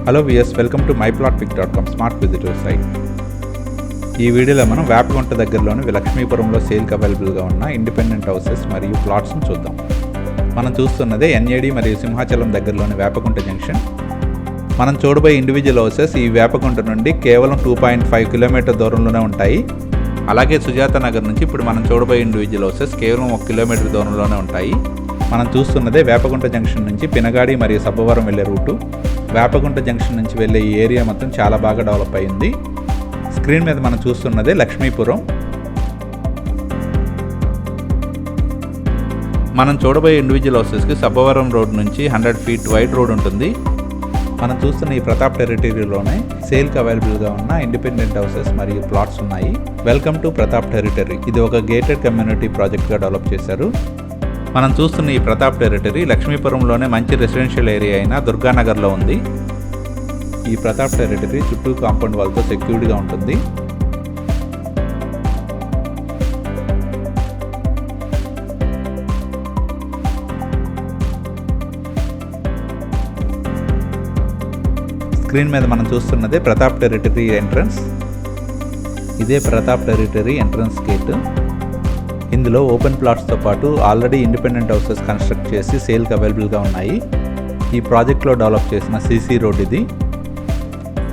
Hello viewers, welcome to myplotpic.com smart visitor site. ఈ వీడియోలో మనం వేపగుంట దగ్గరలోని లక్ష్మీపురంలో సేల్కి అవైలబుల్గా ఉన్న ఇండిపెండెంట్ హౌసెస్ మరియు ప్లాట్స్ను చూద్దాం. మనం చూస్తున్నదే ఎన్ఏడి మరియు సింహాచలం దగ్గరలోని వేపగుంట జంక్షన్. మనం చూడబోయే ఇండివిజువల్ హౌసెస్ ఈ వేపగుంట నుండి కేవలం 2.5 కిలోమీటర్ దూరంలోనే ఉంటాయి. అలాగే సుజాత నగర్ నుంచి ఇప్పుడు మనం చూడబోయే ఇండివిజువల్ హౌసెస్ కేవలం 1 కిలోమీటర్ దూరంలోనే ఉంటాయి. మనం చూస్తున్నదే వేపగుంట జంక్షన్ నుంచి పినగాడి మరియు సబ్బవరం వెళ్ళే రూటు. వేపగుంట జంక్షన్ నుంచి వెళ్ళే ఈ ఏరియా మొత్తం చాలా బాగా డెవలప్ అయింది. స్క్రీన్ మీద మనం చూస్తున్నదే లక్ష్మీపురం. మనం చూడబోయే ఇండివిజువల్ హౌసెస్కి సబ్బవరం రోడ్ నుంచి 100 ఫీట్ వైడ్ రోడ్ ఉంటుంది. మనం చూస్తున్న ఈ ప్రతాప్ టెరిటరీలోనే సేల్కి అవైలబుల్గా ఉన్న ఇండిపెండెంట్ హౌసెస్ మరియు ప్లాట్స్ ఉన్నాయి. Welcome to Pratap territory. ఇది ఒక గేటెడ్ కమ్యూనిటీ ప్రాజెక్ట్గా డెవలప్ చేశారు. మనం చూస్తున్న ఈ ప్రతాప్ టెరిటరీ లక్ష్మీపురంలోనే మంచి రెసిడెన్షియల్ ఏరియా అయిన దుర్గానగర్లో ఉంది. ఈ ప్రతాప్ టెరిటరీ చుట్టూ కాంపౌండ్ వాల్తో సెక్యూర్డ్గా ఉంటుంది. స్క్రీన్ మీద మనం చూస్తున్నదే ప్రతాప్ టెరిటరీ ఎంట్రన్స్. ఇదే ప్రతాప్ టెరిటరీ ఎంట్రన్స్ గేట్. ఇందులో ఓపెన్ ప్లాట్స్తో పాటు ఆల్రెడీ ఇండిపెండెంట్ హౌసెస్ కన్స్ట్రక్ట్ చేసి సేల్కి అవైలబుల్గా ఉన్నాయి. ఈ ప్రాజెక్ట్లో డెవలప్ చేసిన సీసీ రోడ్ ఇది.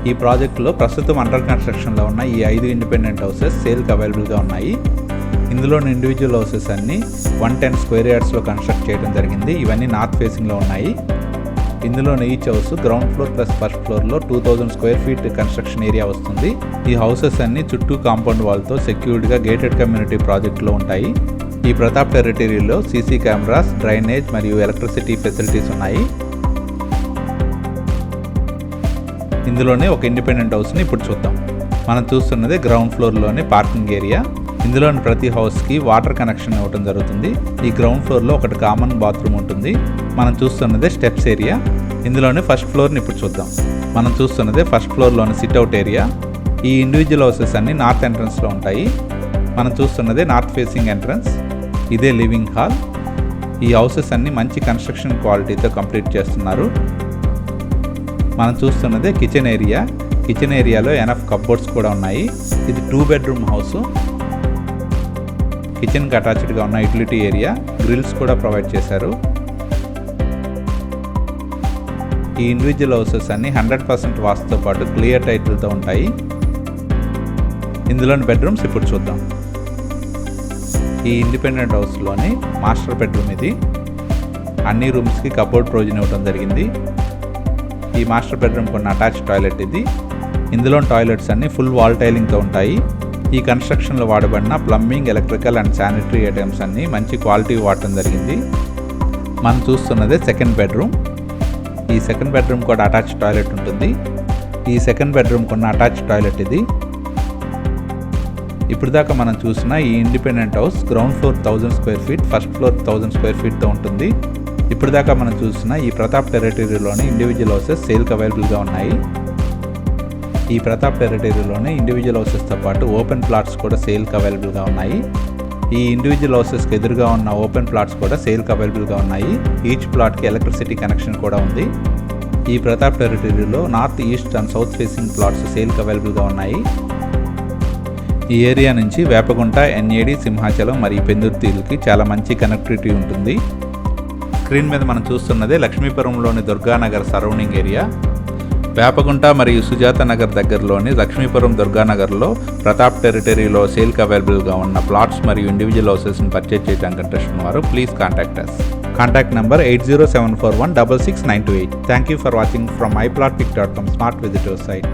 ఈ ప్రాజెక్టులో ప్రస్తుతం అండర్ కన్స్ట్రక్షన్లో ఉన్న ఈ 5 ఇండిపెండెంట్ హౌసెస్ సేల్కి అవైలబుల్గా ఉన్నాయి. ఇందులోని ఇండివిజువల్ హౌసెస్ అన్నీ 110 స్క్వేర్ యార్డ్స్లో కన్స్ట్రక్ట్ చేయడం జరిగింది. ఇవన్నీ నార్త్ ఫేసింగ్లో ఉన్నాయి. ఇందులోని each house ground floor plus first ఫ్లోర్లో 2000 స్క్వేర్ ఫీట్ కన్స్ట్రక్షన్ ఏరియా వస్తుంది. ఈ హౌసెస్ అన్ని చుట్టూ కాంపౌండ్ వాల్తో సెక్యూర్డ్గా గేటెడ్ కమ్యూనిటీ ప్రాజెక్టులో ఉంటాయి. ఈ ప్రతాప్ టెరిటరీలో సీసీ కెమెరాస్, డ్రైనేజ్ మరియు ఎలక్ట్రిసిటీ ఫెసిలిటీస్ ఉన్నాయి. ఇందులోనే ఒక ఇండిపెండెంట్ హౌస్ని ఇప్పుడు చూద్దాం. మనం చూస్తున్నది గ్రౌండ్ ఫ్లోర్లోని పార్కింగ్ ఏరియా. ఇందులోని ప్రతి హౌస్కి వాటర్ కనెక్షన్ ఇవ్వడం జరుగుతుంది. ఈ గ్రౌండ్ ఫ్లోర్లో ఒకటి కామన్ బాత్రూమ్ ఉంటుంది. మనం చూస్తున్నదే స్టెప్స్ ఏరియా. ఇందులోని ఫస్ట్ ఫ్లోర్ని ఇప్పుడు చూద్దాం. మనం చూస్తున్నదే ఫస్ట్ ఫ్లోర్లోని సిట్అవుట్ ఏరియా. ఈ ఇండివిజువల్ హౌసెస్ అన్ని నార్త్ ఎంట్రన్స్లో ఉంటాయి. మనం చూస్తున్నదే నార్త్ ఫేసింగ్ ఎంట్రన్స్. ఇదే లివింగ్ హాల్. ఈ హౌసెస్ అన్ని మంచి కన్స్ట్రక్షన్ క్వాలిటీతో కంప్లీట్ చేస్తున్నారు. మనం చూస్తున్నదే కిచెన్ ఏరియా. కిచెన్ ఏరియాలో ఎనఫ్ కప్బోర్డ్స్ కూడా ఉన్నాయి. ఇది 2 బెడ్రూమ్ హౌస్. కిచెన్కి అటాచ్డ్గా ఉన్న యూటిలిటీ ఏరియా, గ్రిల్స్ కూడా ప్రొవైడ్ చేశారు. ఈ ఇండివిజువల్ హౌసెస్ అన్ని 100% వాస్తుతో పాటు క్లియర్ టైటిల్తో ఉంటాయి. ఇందులోని బెడ్రూమ్స్ ఇప్పుడు చూద్దాం. ఈ ఇండిపెండెంట్ హౌస్లోని మాస్టర్ బెడ్రూమ్ ఇది. అన్ని రూమ్స్కి కబోర్డ్ ప్రొవిజన్ ఇవ్వడం జరిగింది. ఈ మాస్టర్ బెడ్రూమ్ కొన్ని అటాచ్ టాయిలెట్ ఇది. ఇందులో టాయిలెట్స్ అన్ని ఫుల్ వాల్ టైలింగ్తో ఉంటాయి. ఈ కన్స్ట్రక్షన్లో వాడబడిన plumbing, electrical and sanitary items అన్ని మంచి క్వాలిటీ వాడటం జరిగింది. మనం చూస్తున్నదే సెకండ్ బెడ్రూమ్. ఈ సెకండ్ బెడ్రూమ్ కూడా అటాచ్ టాయిలెట్ ఉంటుంది. ఈ సెకండ్ బెడ్రూమ్ కొన్న అటాచ్ టాయిలెట్ ఇది. ఇప్పుడు దాకా మనం చూసిన ఈ independent house ground floor 1000 square feet, first floor 1000 square ఫీట్తో ఉంటుంది. ఇప్పుడు దాకా మనం చూసిన ఈ ప్రతాప్ టెరిటరీలోని ఇండివిజువల్ హౌసెస్ సేల్కి అవైలబుల్గా ఉన్నాయి. ఈ ప్రతాప్ టెరిటరీలోనే ఇండివిజువల్ హౌసెస్తో పాటు ఓపెన్ ప్లాట్స్ కూడా సేల్కి అవైలబుల్గా ఉన్నాయి. ఈ ఇండివిజువల్ హౌసెస్కి ఎదురుగా ఉన్న ఓపెన్ ప్లాట్స్ కూడా సేల్కి అవైలబుల్గా ఉన్నాయి. ఈచ్ ప్లాట్కి ఎలక్ట్రిసిటీ కనెక్షన్ కూడా ఉంది. ఈ ప్రతాప్ టెరిటరీలో north, east and south facing plots సేల్కి అవైలబుల్గా ఉన్నాయి. ఈ ఏరియా నుంచి వేపగుంట, ఎన్ఏడి, సింహాచలం మరియు పెందుర్తికి చాలా మంచి కనెక్టివిటీ ఉంటుంది. స్క్రీన్ మీద మనం చూస్తున్నదే లక్ష్మీపురంలోని దుర్గానగర్ సరౌండింగ్ ఏరియా. వేపగుంట మరియు సుజాత నగర్ దగ్గరలోని లక్ష్మీపురం దుర్గానగర్లో ప్రతాప్ టెరిటరీలో సేల్కి అవైలబుల్గా ఉన్న ప్లాట్స్ మరియు ఇండివిజువల్ హౌసెస్ని పర్చేజ్ చేయడానికి ఇంట్రెస్ట్ ఉన్నవారు please contact us. Contact number 8074166928. Thank you for watching from myplotpic.com smart visitor site.